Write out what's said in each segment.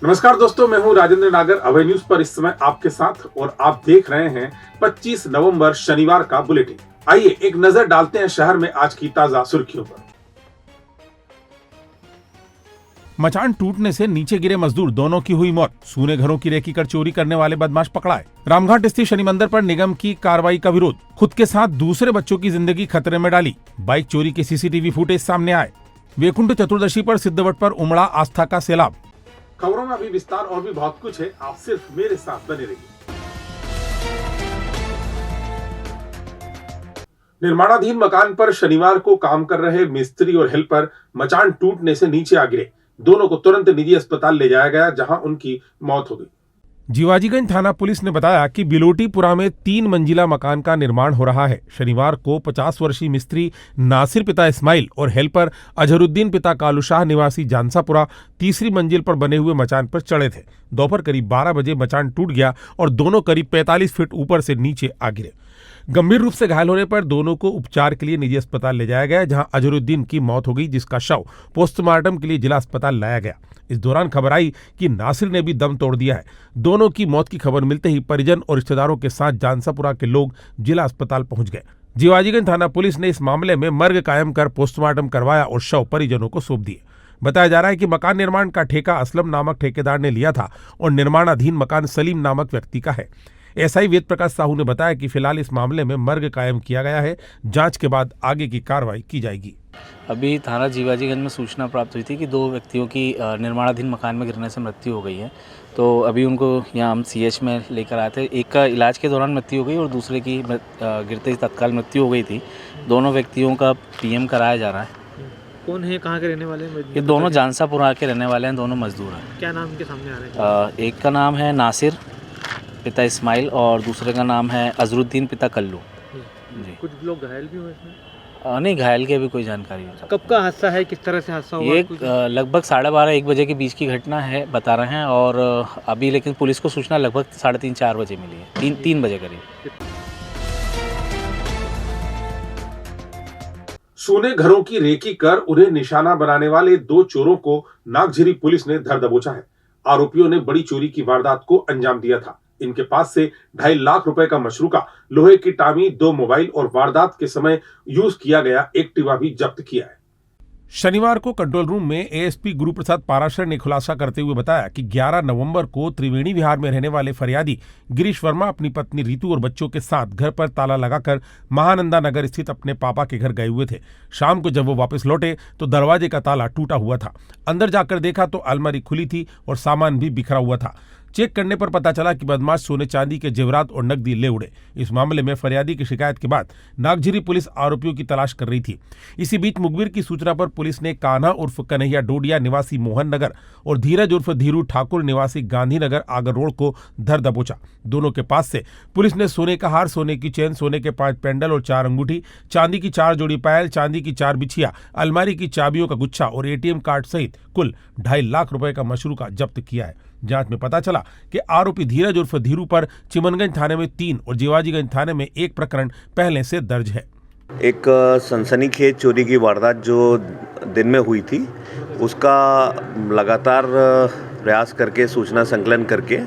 नमस्कार दोस्तों, मैं हूं राजेंद्र नागर अभय न्यूज पर इस समय आपके साथ और आप देख रहे हैं 25 नवंबर शनिवार का बुलेटिन। आइए एक नजर डालते हैं शहर में आज की ताजा सुर्खियों पर। मचान टूटने से नीचे गिरे मजदूर, दोनों की हुई मौत। सूने घरों की रेकी कर चोरी करने वाले बदमाश पकड़ाए। रामघाट स्थित शनि मंदिर पर निगम की कार्रवाई का विरोध। खुद के साथ दूसरे बच्चों की जिंदगी खतरे में डाली। बाइक चोरी के सीसीटीवी फुटेज सामने आए। वैकुंठ चतुर्दशी पर सिद्धवट पर उमड़ा आस्था का सैलाब। खबरों में अभी विस्तार और भी बहुत कुछ है, आप सिर्फ मेरे साथ बने रहिए। निर्माणाधीन मकान पर शनिवार को काम कर रहे मिस्त्री और हेल्पर मचान टूटने से नीचे आ गिरे। दोनों को तुरंत निजी अस्पताल ले जाया गया, जहां उनकी मौत हो गई। जीवाजीगंज थाना पुलिस ने बताया कि बिलोटीपुरा में 3 मंजिला मकान का निर्माण हो रहा है। शनिवार को 50 वर्षीय मिस्त्री नासिर पिता इस्माइल और हेल्पर अजहरुद्दीन पिता कालूशाह निवासी जानसापुरा तीसरी मंजिल पर बने हुए मचान पर चढ़े थे। दोपहर करीब 12 बजे मचान टूट गया और दोनों करीब 45 फीट ऊपर से नीचे आ गिरे। गंभीर रूप से घायल होने पर दोनों को उपचार के लिए निजी अस्पताल ले जाया गया, जहां अजहरुद्दीन की मौत हो गई, जिसका शव पोस्टमार्टम के लिए जिला अस्पताल लाया गया। इस दौरान खबर आई कि नासिर ने भी दम तोड़ दिया है। दोनों की मौत की खबर मिलते ही परिजन और रिश्तेदारों के साथ जानसापुरा के लोग जिला अस्पताल पहुंच गए। जीवाजीगंज थाना पुलिस ने इस मामले में मर्ग कायम कर पोस्टमार्टम करवाया और शव परिजनों को सौंप दिए। बताया जा रहा है कि मकान निर्माण का ठेका असलम नामक ठेकेदार ने लिया था और निर्माणाधीन मकान सलीम नामक व्यक्ति का है। एसआई वेद प्रकाश साहू ने बताया कि फिलहाल इस मामले में मर्ग कायम किया गया है। जांच के बाद आगे की कार्रवाई की जाएगी। अभी थाना जीवाजीगंज में सूचना प्राप्त हुई थी कि 2 व्यक्तियों की निर्माणाधीन मकान में गिरने से मृत्यु हो गई है। तो अभी उनको यहाँ हम सीएच में लेकर आए थे। एक का इलाज के दौरान मृत्यु हो गई और दूसरे की गिरते ही तत्काल मृत्यु हो गई थी। दोनों व्यक्तियों का पीएम कराया जा रहा है। कौन है, कहाँ के रहने वाले हैं? ये दोनों जानसापुरा के रहने वाले हैं, दोनों मजदूर हैं। क्या नाम के सामने आ रहे हैं? एक का नाम है नासिर पिता इस्माइल और दूसरे का नाम है अजहरुद्दीन पिता कल्लू जी। कुछ लोग घायल भी हुए इसमें? नहीं, घायल की अभी कोई जानकारी नहीं। कब का हादसा है, किस तरह से हादसा हुआ? ये लगभग 12:30-1 बजे के बीच की घटना है बता रहे हैं। और अभी लेकिन पुलिस को सूचना लगभग 3:30-4 बजे मिली है, 3 बजे करीब। सूने घरों की रेकी कर उन्हें निशाना बनाने वाले 2 चोरों को नागझिरी पुलिस ने धर दबोचा है। आरोपियों ने बड़ी चोरी की वारदात को अंजाम दिया था। इनके पास से 2.5 लाख रुपए का मशरूका, लोहे की टामी, 2 मोबाइल और वारदात के समय यूज किया गया एक्टिवा भी जब्त किया है। शनिवार को कंट्रोल रूम में एएसपी गुरु प्रसाद पाराशर ने खुलासा करते हुए बताया कि 11 नवंबर को त्रिवेणी विहार में रहने वाले फरियादी गिरीश वर्मा अपनी पत्नी रितु और बच्चों के साथ घर पर ताला लगाकर महानंदा नगर स्थित अपने पापा के घर गए हुए थे। शाम को जब वो वापस लौटे तो दरवाजे का ताला टूटा हुआ था। अंदर जाकर देखा तो अलमारी खुली थी और सामान भी बिखरा हुआ था। चेक करने पर पता चला कि बदमाश सोने चांदी के जेवरात और नकदी ले उड़े। इस मामले में फरियादी की शिकायत के बाद नागझिरी पुलिस आरोपियों की तलाश कर रही थी। इसी बीच मुखबिर की सूचना पर पुलिस ने कान्हा उर्फ कन्हैया डोडिया निवासी मोहन नगर और धीरज उर्फ धीरू ठाकुर निवासी गांधीनगर आगर रोड को धर दबोचा। दोनों के पास से पुलिस ने सोने का हार, सोने की चेन, सोने के 5 पेंडल और 4 अंगूठी, चांदी की 4 जोड़ी पायल, चांदी की 4 बिछिया, अलमारी की चाबियों का गुच्छा और एटीएम कार्ड सहित कुल 2.5 लाख रुपए का मशरूका जब्त किया है। जांच में पता चला कि आरोपी धीरज उर्फ धीरू पर चिमनगंज थाने में 3 और जीवाजीगंज थाने में 1 प्रकरण पहले से दर्ज है। एक सनसनीखेज चोरी की वारदात जो दिन में हुई थी, उसका लगातार प्रयास करके, सूचना संकलन करके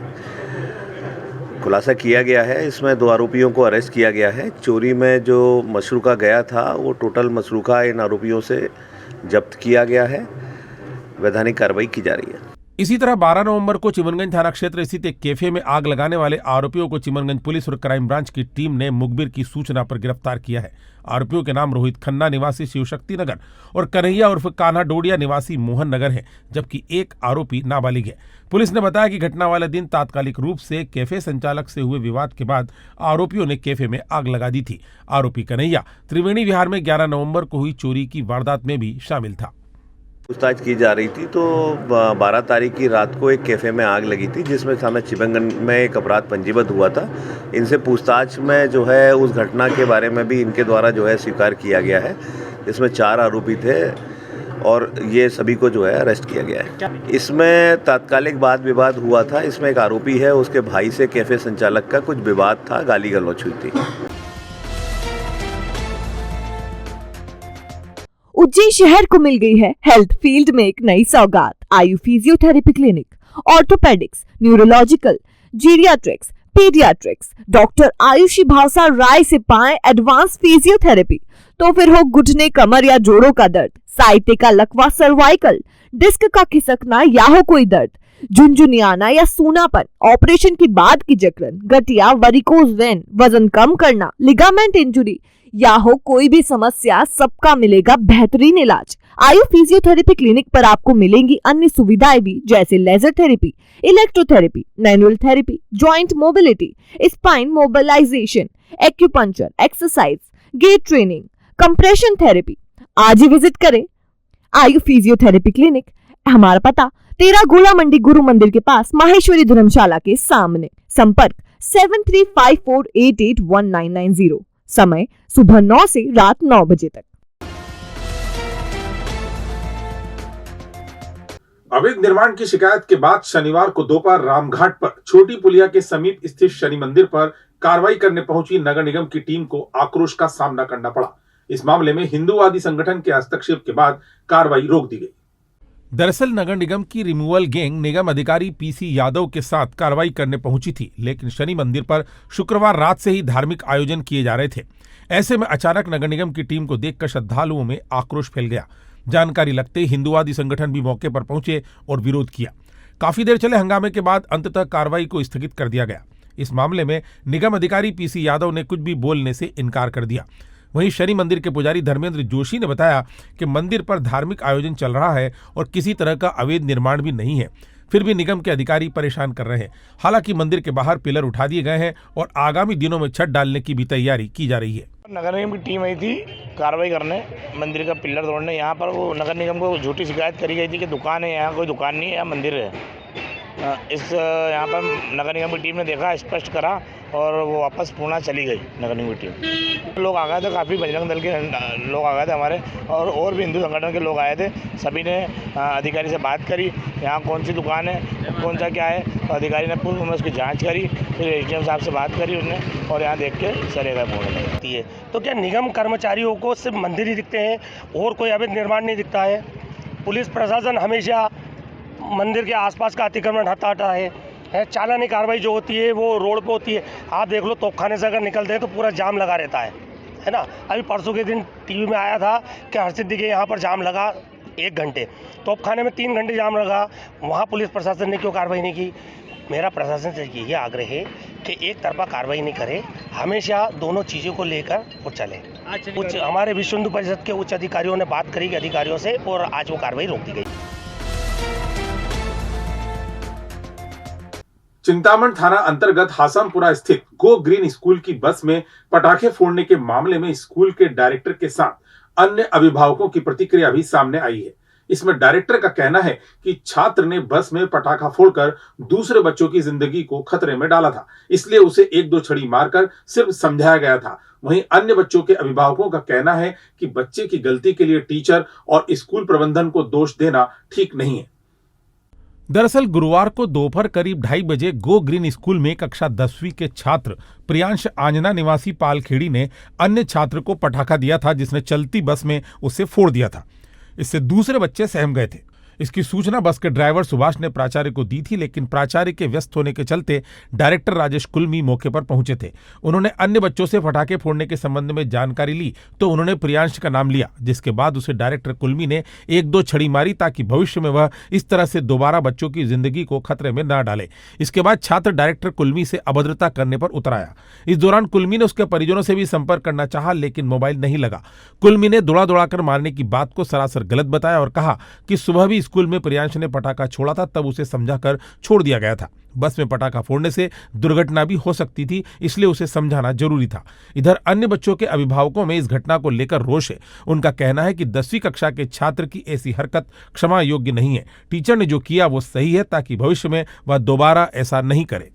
खुलासा किया गया है। इसमें 2 आरोपियों को अरेस्ट किया गया है। चोरी में जो मशरूका गया था, वो टोटल मशरूका इन आरोपियों से जब्त किया गया है। वैधानिक कार्रवाई की जा रही है। इसी तरह 12 नवंबर को चिमनगंज थाना क्षेत्र स्थित एक कैफे में आग लगाने वाले आरोपियों को चिमनगंज पुलिस और क्राइम ब्रांच की टीम ने मुखबिर की सूचना पर गिरफ्तार किया है। आरोपियों के नाम रोहित खन्ना निवासी शिवशक्ति नगर और कन्हैया उर्फ कान्हा डोडिया निवासी मोहन नगर है, जबकि एक आरोपी नाबालिग है। पुलिस ने बताया कि घटना वाले दिन तात्कालिक रूप से कैफे संचालक से हुए विवाद के बाद आरोपियों ने कैफे में आग लगा दी थी। आरोपी कन्हैया त्रिवेणी विहार में 11 नवंबर को हुई चोरी की वारदात में भी शामिल था। पूछताछ की जा रही थी तो 12 तारीख की रात को एक कैफ़े में आग लगी थी, जिसमें थाना चिमनगंज में एक अपराध पंजीबद्ध हुआ था। इनसे पूछताछ में जो है उस घटना के बारे में भी इनके द्वारा जो है स्वीकार किया गया है। इसमें 4 आरोपी थे और ये सभी को जो है अरेस्ट किया गया है। इसमें तात्कालिक वाद विवाद हुआ था। इसमें एक आरोपी है, उसके भाई से कैफ़े संचालक का कुछ विवाद था, गाली गलौच हुई थी। उज्जैन शहर को मिल गई है हेल्थ फील्ड में एक नई सौगात, Ayu physiotherapy clinic. Orthopaedics, neurological, geriatrics, paediatrics, doctor Ayushi Bhavsa Rai से पाएं एडवांस फिजियोथेरेपी। तो फिर हो घुटने, कमर या जोड़ों का दर्द, साइटिका, लकवा, सर्वाइकल, डिस्क का खिसकना या हो कोई दर्द, झुंझुनियाना या सूनापन, ऑपरेशन के बाद की जकड़न, गठिया, वेरिकोज वेन, वजन कम करना, लिगामेंट इंजुरी या हो कोई भी समस्या, सबका मिलेगा बेहतरीन इलाज। आयु फिजियोथेरेपी क्लिनिक पर आपको मिलेंगी अन्य सुविधाएं भी, जैसे laser therapy, electrotherapy, manual therapy, joint mobility, spine mobilisation, acupuncture, exercise, gait training, compression therapy. आज ही विजिट करें आयु फिजियोथेरेपी क्लिनिक। हमारा पता 13 गोला मंडी गुरु मंदिर के पास, माहेश्वरी धर्मशाला के सामने। संपर्क 7354881990। समय सुबह 9 से रात 9 बजे तक। अवैध निर्माण की शिकायत के बाद शनिवार को दोपहर रामघाट पर छोटी पुलिया के समीप स्थित शनि मंदिर पर कार्रवाई करने पहुंची नगर निगम की टीम को आक्रोश का सामना करना पड़ा। इस मामले में हिंदूवादी संगठन के हस्तक्षेप के बाद कार्रवाई रोक दी गई। दरअसल नगर निगम की रिमूवल गैंग निगम अधिकारी पीसी यादव के साथ कार्रवाई करने पहुंची थी, लेकिन शनि मंदिर पर शुक्रवार रात से ही धार्मिक आयोजन किए जा रहे थे। ऐसे में अचानक नगर निगम की टीम को देखकर श्रद्धालुओं में आक्रोश फैल गया। जानकारी लगते ही हिंदूवादी संगठन भी मौके पर पहुंचे और विरोध किया। काफी देर चले हंगामे के बाद अंततः कार्रवाई को स्थगित कर दिया गया। इस मामले में निगम अधिकारी पीसी यादव ने कुछ भी बोलने से इनकार कर दिया। वहीं शनि मंदिर के पुजारी धर्मेंद्र जोशी ने बताया कि मंदिर पर धार्मिक आयोजन चल रहा है और किसी तरह का अवैध निर्माण भी नहीं है, फिर भी निगम के अधिकारी परेशान कर रहे हैं। हालांकि मंदिर के बाहर पिलर उठा दिए गए हैं और आगामी दिनों में छत डालने की भी तैयारी की जा रही है। नगर निगम की टीम आई थी कार्रवाई करने, मंदिर का पिलर तोड़ने। यहाँ पर वो नगर निगम को झूठी शिकायत करी गई थी कि दुकान है, यहाँ कोई दुकान नहीं है, यहाँ मंदिर है। यहाँ पर नगर निगम की टीम ने देखा, स्पष्ट करा और वो वापस पुणे चली गई नगर निगम की टीम। लोग आ गए थे, काफ़ी बजरंग दल के लोग आ गए थे हमारे, और भी हिंदू संगठन के लोग आए थे। सभी ने अधिकारी से बात करी, यहाँ कौन सी दुकान है, कौन सा क्या है। तो अधिकारी ने पूर्ण में उसकी जांच करी, फिर एसडीएम साहब से बात करी उसने, और यहाँ देख के चले गए पुणे। तो क्या निगम कर्मचारियों को सिर्फ मंदिर ही दिखते हैं और कोई अवैध निर्माण नहीं दिखता है? पुलिस प्रशासन हमेशा मंदिर के आसपास का अतिक्रमण हटाता है। चालानी कार्रवाई जो होती है वो रोड पे होती है। आप देख लो, तोपखाने से अगर निकलते हैं तो पूरा जाम लगा रहता है ना। अभी परसों के दिन टीवी में आया था कि हरसिद्धि के यहाँ पर जाम लगा 1 घंटे, तोपखाने में 3 घंटे जाम लगा। वहाँ पुलिस प्रशासन ने क्यों कार्रवाई नहीं की? मेरा प्रशासन से यही आग्रह है कि एक तरफा कार्रवाई नहीं करे, हमेशा दोनों चीज़ों को लेकर वो चले। उच्च हमारे विश्व हिंदू परिषद के उच्च अधिकारियों ने बात करी अधिकारियों से, और आज वो कार्रवाई रोक दी गई। चिंतामण थाना अंतर्गत हासमपुरा स्थित गो ग्रीन स्कूल की बस में पटाखे फोड़ने के मामले में स्कूल के डायरेक्टर के साथ अन्य अभिभावकों की प्रतिक्रिया भी सामने आई है। इसमें डायरेक्टर का कहना है कि छात्र ने बस में पटाखा फोड़कर दूसरे बच्चों की जिंदगी को खतरे में डाला था, इसलिए उसे 1-2 छड़ी मारकर सिर्फ समझाया गया था। वहीं अन्य बच्चों के अभिभावकों का कहना है कि बच्चे की गलती के लिए टीचर और स्कूल प्रबंधन को दोष देना ठीक नहीं है। दरअसल गुरुवार को दोपहर करीब 2:30 बजे गो ग्रीन स्कूल में कक्षा 10वीं के छात्र प्रियांश आंजना निवासी पालखेड़ी ने अन्य छात्र को पटाखा दिया था, जिसने चलती बस में उसे फोड़ दिया था। इससे दूसरे बच्चे सहम गए थे। इसकी सूचना बस के ड्राइवर सुभाष ने प्राचार्य को दी थी, लेकिन प्राचार्य के व्यस्त होने के चलते डायरेक्टर राजेश कुलमी मौके पर पहुंचे थे। उन्होंने अन्य बच्चों से पटाखे फोड़ने के संबंध में जानकारी ली तो उन्होंने प्रियांश का नाम लिया, जिसके बाद उसे डायरेक्टर कुलमी ने 1-2 छड़ी मारी ताकि भविष्य में वह इस तरह से दोबारा बच्चों की जिंदगी को खतरे में न डाले। इसके बाद छात्र डायरेक्टर कुलमी से अभद्रता करने पर उतर आया। इस दौरान कुलमी ने उसके परिजनों से भी संपर्क करना चाहा, लेकिन मोबाइल नहीं लगा। कुलमी ने दौड़ा-दौड़ाकर मारने की बात को सरासर गलत बताया और कहा कि सुबह भी स्कूल में प्रियांश ने पटाखा छोड़ा था, तब उसे समझाकर छोड़ दिया गया था। बस में पटाखा फोड़ने से दुर्घटना भी हो सकती थी, इसलिए उसे समझाना जरूरी था। इधर अन्य बच्चों के अभिभावकों में इस घटना को लेकर रोष है। उनका कहना है कि 10वीं कक्षा के छात्र की ऐसी हरकत क्षमा योग्य नहीं है। टीचर ने जो किया वो सही है, ताकि भविष्य में वह दोबारा ऐसा नहीं करे।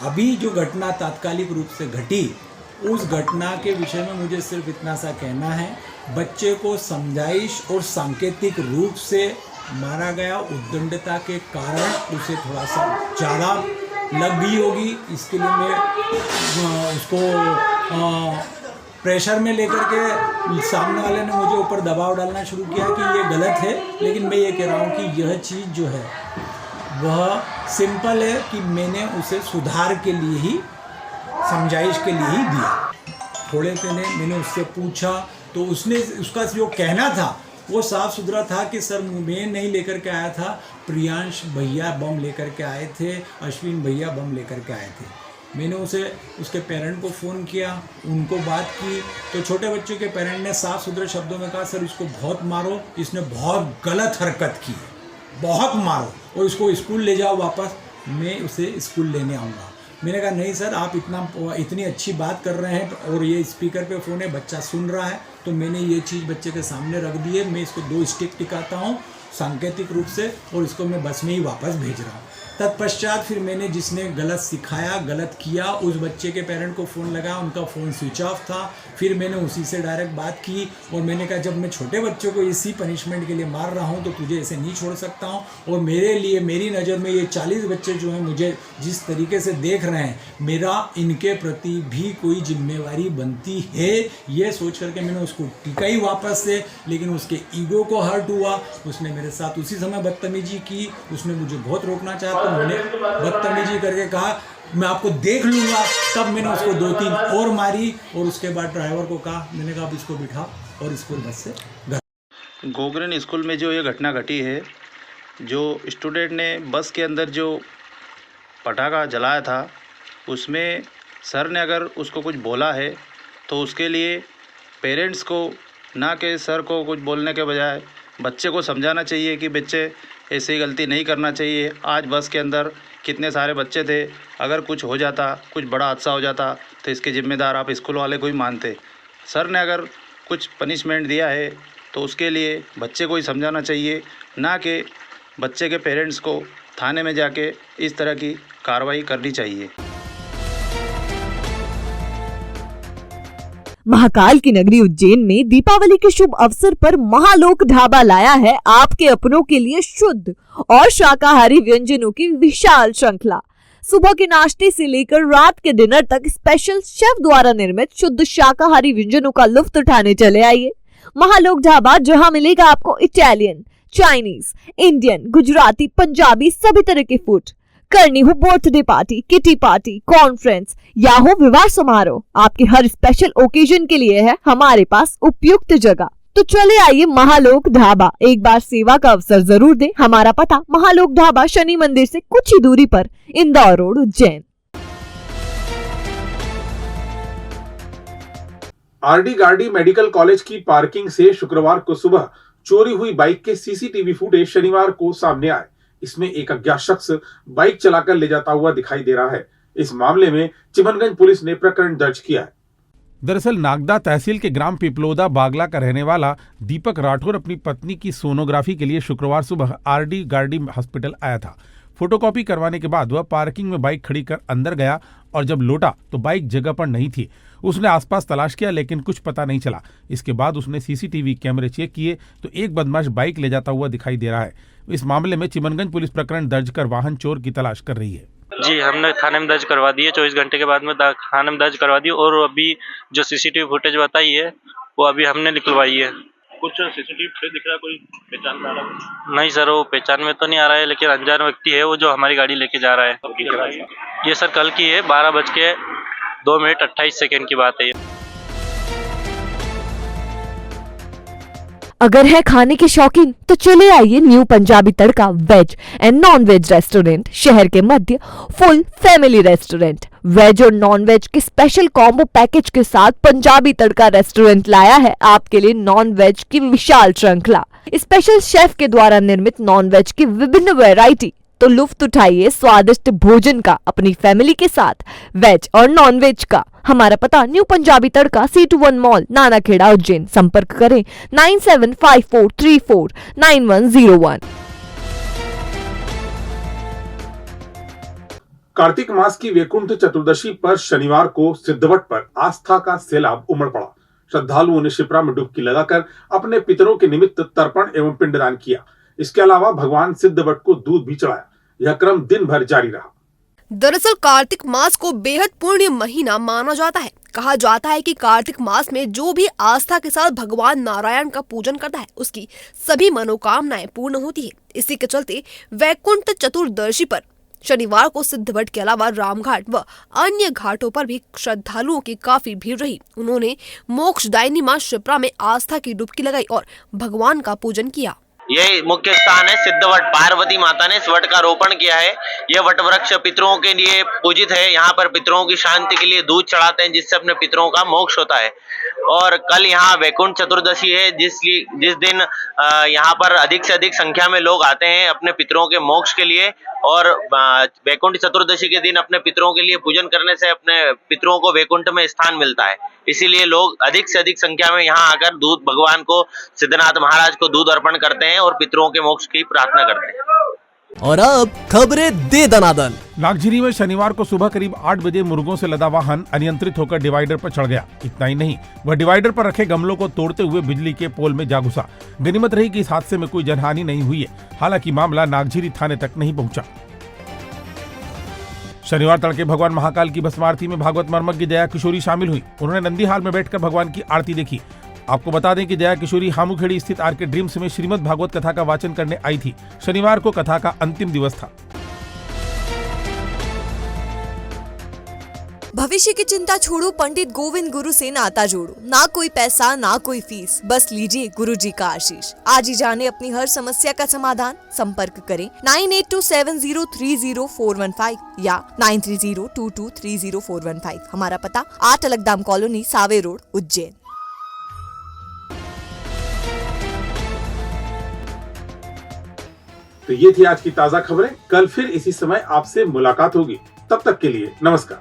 अभी जो घटना तात्कालिक रूप से घटी, उस घटना के विषय में मुझे सिर्फ इतना सा कहना है, बच्चे को समझाइश और सांकेतिक रूप से मारा गया। उद्दंडता के कारण उसे थोड़ा सा ज़्यादा लग गई होगी। इसके लिए मैं उसको प्रेशर में लेकर के सामने वाले ने मुझे ऊपर दबाव डालना शुरू किया कि ये गलत है। लेकिन मैं ये कह रहा हूँ कि यह चीज़ जो है वह सिंपल है कि मैंने उसे सुधार के लिए ही, समझाइश के लिए ही दिया। थोड़े देने मैंने उससे पूछा तो उसने, उसका जो कहना था वो साफ सुथरा था कि सर मैं नहीं लेकर के आया था, प्रियांश भैया बम लेकर के आए थे, अश्विन भैया बम लेकर के आए थे। मैंने उसे, उसके पेरेंट को फ़ोन किया, उनको बात की तो छोटे बच्चे के पेरेंट ने साफ सुथरे शब्दों में कहा सर इसको बहुत मारो, इसने बहुत गलत हरकत की है, बहुत मारो और इसको स्कूल ले जाओ वापस, मैं उसे स्कूल लेने आऊँगा। मैंने कहा नहीं सर, आप इतनी अच्छी बात कर रहे हैं और ये स्पीकर पे फ़ोन है, बच्चा सुन रहा है, तो मैंने ये चीज़ बच्चे के सामने रख दी है, मैं इसको 2 स्टिक टिकाता हूँ सांकेतिक रूप से और इसको मैं बस में ही वापस भेज रहा हूँ। तत्पश्चात फिर मैंने जिसने गलत सिखाया, गलत किया, उस बच्चे के पेरेंट को फ़ोन लगाया, उनका फ़ोन स्विच ऑफ था। फिर मैंने उसी से डायरेक्ट बात की और मैंने कहा जब मैं छोटे बच्चों को इसी पनिशमेंट के लिए मार रहा हूँ तो तुझे ऐसे नहीं छोड़ सकता हूँ, और मेरे लिए, मेरी नज़र में ये 40 बच्चे जो हैं मुझे जिस तरीके से देख रहे हैं, मेरा इनके प्रति भी कोई जिम्मेवारी बनती है, ये सोच करके मैंने उसको टिकाई वापस से। लेकिन उसके ईगो को हर्ट हुआ, उसने मेरे साथ उसी समय बदतमीजी की, उसने मुझे बहुत रोकना चाहा तो मैंने बदतमीजी करके कहा मैं आपको देख लूँगा। तब मैंने उसको 2-3 और मारी और उसके बाद ड्राइवर को कहा, मैंने कहा आप इसको बिठा और स्कूल बस से घर। गोगरेन स्कूल में जो ये घटना घटी है, जो स्टूडेंट ने बस के अंदर जो पटाखा जलाया था, उसमें सर ने अगर उसको कुछ बोला है तो उसके लिए पेरेंट्स को, ना कि सर को कुछ बोलने के बजाय बच्चे को समझाना चाहिए कि बच्चे ऐसी गलती नहीं करना चाहिए। आज बस के अंदर कितने सारे बच्चे थे, अगर कुछ हो जाता, कुछ बड़ा हादसा हो जाता तो इसके ज़िम्मेदार आप स्कूल वाले को ही मानते। सर ने अगर कुछ पनिशमेंट दिया है तो उसके लिए बच्चे को ही समझाना चाहिए, ना कि बच्चे के पेरेंट्स को थाने में जाके इस तरह की कार्रवाई करनी चाहिए। महाकाल की नगरी उज्जैन में दीपावली के शुभ अवसर पर महालोक ढाबा लाया है आपके अपनों के लिए शुद्ध और शाकाहारी व्यंजनों की विशाल श्रृंखला। सुबह के नाश्ते से लेकर रात के डिनर तक स्पेशल शेफ द्वारा निर्मित शुद्ध शाकाहारी व्यंजनों का लुत्फ उठाने चले आइए। महालोक ढाबा, जहां मिलेगा आपको Italian, Chinese, Indian, Gujarati, Punjabi सभी तरह के फूड। करनी हो birthday party, kitty party, conference या हो विवाह समारोह, आपके हर स्पेशल ओकेजन के लिए है हमारे पास उपयुक्त जगह। तो चले आइए महालोक ढाबा, एक बार सेवा का अवसर जरूर दें। हमारा पता महालोक ढाबा, शनि मंदिर से कुछ ही दूरी पर, Indore road, Ujjain. RD Gardi medical college की पार्किंग से शुक्रवार को सुबह चोरी हुई बाइक के सीसीटीवी फुटेज शनिवार को सामने आए। इसमें एक अज्ञात शख्स बाइक चलाकर ले जाता हुआ दिखाई दे रहा है। इस मामले में चिमनगंज पुलिस ने प्रकरण दर्ज किया है। दरअसल नागदा तहसील के ग्राम पिपलोदा बागला का रहने वाला दीपक राठौर अपनी पत्नी की सोनोग्राफी के लिए शुक्रवार सुबह आरडी गार्डी हॉस्पिटल आया था। फोटोकॉपी करवाने के बाद वह पार्किंग में बाइक खड़ी कर अंदर गया और जब लौटा तो बाइक जगह पर नहीं थी। उसने आसपास तलाश किया लेकिन कुछ पता नहीं चला। इसके बाद उसने सीसीटीवी कैमरे चेक किए तो एक बदमाश बाइक ले जाता हुआ दिखाई दे रहा है। इस मामले में चिमनगंज पुलिस प्रकरण दर्ज कर वाहन चोर की तलाश कर रही है। जी, हमने थाने में दर्ज करवा दी है। 24 घंटे के बाद में थाने में दर्ज करवा दी और अभी जो सीसीटीवी फुटेज बताई है वो अभी हमने निकलवाई है। कुछ सीसीटीवी फुटेज दिख रहा है, कोई पहचान में आ रहा है? नहीं सर, वो पहचान में तो नहीं आ रहा है, लेकिन अनजान व्यक्ति है वो जो हमारी गाड़ी लेके जा रहा है। ये सर कल की है, 12:02:28 की बात है। अगर है खाने के शौकीन तो चले आइए new Punjabi Tadka veg and non veg restaurant, शहर के मध्य फुल फैमिली रेस्टोरेंट। वेज और नॉन वेज के स्पेशल कॉम्बो पैकेज के साथ पंजाबी तड़का रेस्टोरेंट लाया है आपके लिए नॉन वेज की विशाल श्रृंखला। स्पेशल शेफ के द्वारा निर्मित नॉन वेज की विभिन्न वैरायटी, तो लुफ्त उठाइए स्वादिष्ट भोजन का अपनी फैमिली के साथ, वेज और नॉन वेज का। हमारा पता न्यू पंजाबी तड़का, C21 मॉल, नानाखेड़ा, उज्जैन। संपर्क करें 9754349101। कार्तिक मास की वैकुंठ चतुर्दशी पर शनिवार को सिद्धवट पर आस्था का सैलाब उमड़ पड़ा। श्रद्धालुओं ने शिप्रा में डुबकी लगाकर अपने पितरों के निमित्त तर्पण एवं पिंडदान किया। इसके अलावा भगवान सिद्धवट को दूध भी चढ़ाया। यह क्रम दिन भर जारी रहा। दरअसल कार्तिक मास को बेहद पुण्य महीना माना जाता है। कहा जाता है कि कार्तिक मास में जो भी आस्था के साथ भगवान नारायण का पूजन करता है उसकी सभी मनोकामनाएं पूर्ण होती है। इसी के चलते वैकुंठ चतुर्दशी पर शनिवार को सिद्धवट के अलावा रामघाट व अन्य घाटों पर भी श्रद्धालुओं की काफी भीड़ रही। उन्होंने मोक्षदायिनी मां शिप्रा में आस्था की डुबकी लगाई और भगवान का पूजन किया। ये मुख्य स्थान है सिद्धवट। पार्वती माता ने इस वट का रोपण किया है। यह वट वृक्ष पितरों के लिए पूजित है। यहाँ पर पितरों की शांति के लिए दूध चढ़ाते हैं, जिससे अपने पितरों का मोक्ष होता है। और कल यहाँ वैकुंठ चतुर्दशी है, जिस दिन यहाँ पर अधिक से अधिक संख्या में लोग आते हैं अपने पितरों के मोक्ष के लिए। और वैकुंठ चतुर्दशी के दिन अपने पितरों के लिए पूजन करने से अपने पितरों को वैकुंठ में स्थान मिलता है। इसीलिए लोग अधिक से अधिक संख्या में यहाँ आकर दूध भगवान को, सिद्धनाथ महाराज को दूध अर्पण करते हैं और पितरों के मोक्ष की प्रार्थना करते हैं। और अब खबरें दे दनादन। नागझिरी में शनिवार को सुबह करीब 8 बजे मुर्गों से लदा वाहन अनियंत्रित होकर डिवाइडर पर चढ़ गया। इतना ही नहीं, वह डिवाइडर पर रखे गमलों को तोड़ते हुए बिजली के पोल में जा घुसा। गनीमत रही कि इस हादसे में कोई जनहानि नहीं हुई है। हालांकि मामला नागझिरी थाने तक नहीं पहुंचा। शनिवार तड़के भगवान महाकाल की भस्म आरती में भागवत मर्मज्ञ जया किशोरी शामिल हुई। उन्होंने नंदी हाल में बैठकर भगवान की आरती देखी। आपको बता दें कि जया किशोरी हामुखेड़ी स्थित आरके ड्रीम्स में श्रीमद् भागवत कथा का वाचन करने आई थी। शनिवार को कथा का अंतिम दिवस था। भविष्य की चिंता छोड़ो, पंडित गोविंद गुरु से नाता जोड़ो। ना कोई पैसा ना कोई फीस, बस लीजिए गुरु जी का आशीष। आज ही जाने अपनी हर समस्या का समाधान। संपर्क करें 9827030415 या 9302230415। हमारा पता 8 अलगदाम कॉलोनी, सावे रोड, उज्जैन। तो ये थी आज की ताजा खबरें। कल फिर इसी समय आपसे मुलाकात होगी। तब तक के लिए नमस्कार।